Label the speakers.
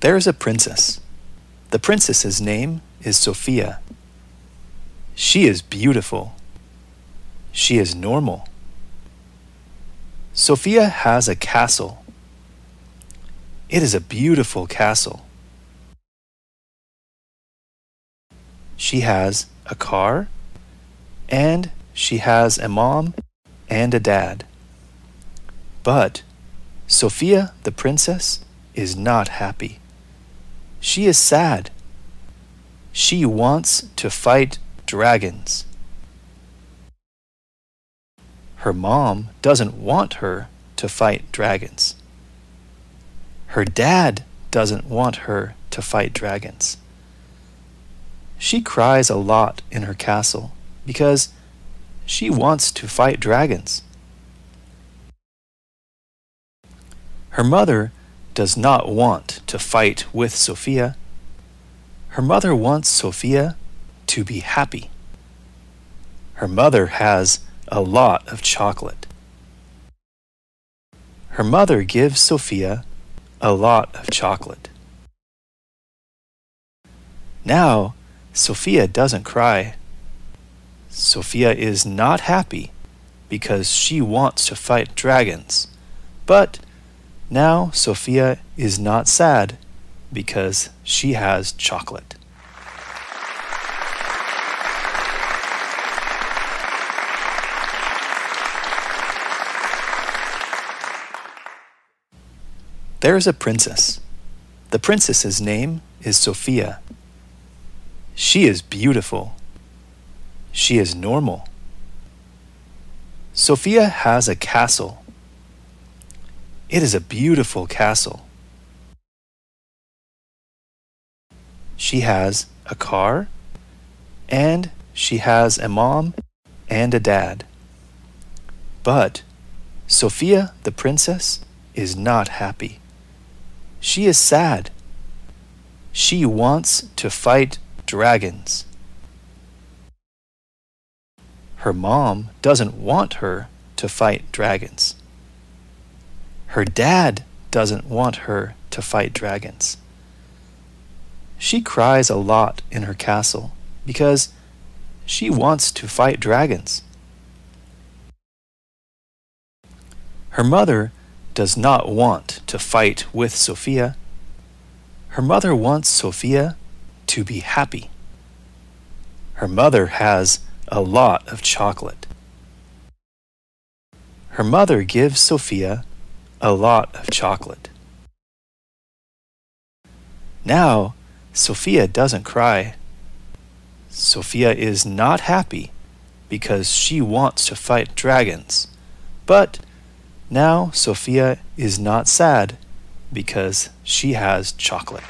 Speaker 1: There is a princess. The princess's name is Sofia. She is beautiful. She is normal. Sofia has a castle. It is a beautiful castle. She has a car, and she has a mom and a dad. But Sofia, the princess, is not happy. She is sad. She wants to fight dragons. Her mom doesn't want her to fight dragons. Her dad doesn't want her to fight dragons. She cries a lot in her castle because she wants to fight dragons. Her mother does not want to fight with Sofia. Her mother wants Sofia to be happy. Her mother has a lot of chocolate. Her mother gives Sofia a lot of chocolate. Now, Sofia doesn't cry. Sofia is not happy because she wants to fight dragons. But now Sofia is not sad because she has chocolate. There is a princess. The princess's name is Sofia. She is beautiful. She is normal. Sofia has a castle. It is a beautiful castle. She has a car, and she has a mom and a dad. But Sofia, the princess, is not happy. She is sad. She wants to fight dragons. Her mom doesn't want her to fight dragons. Her dad doesn't want her to fight dragons. She cries a lot in her castle because she wants to fight dragons. Her mother does not want to fight with Sofia. Her mother wants Sofia to be happy. Her mother has a lot of chocolate. Her mother gives Sofia a lot of chocolate. Now, Sofia doesn't cry. Sofia is not happy because she wants to fight dragons. But now Sofia is not sad because she has chocolate.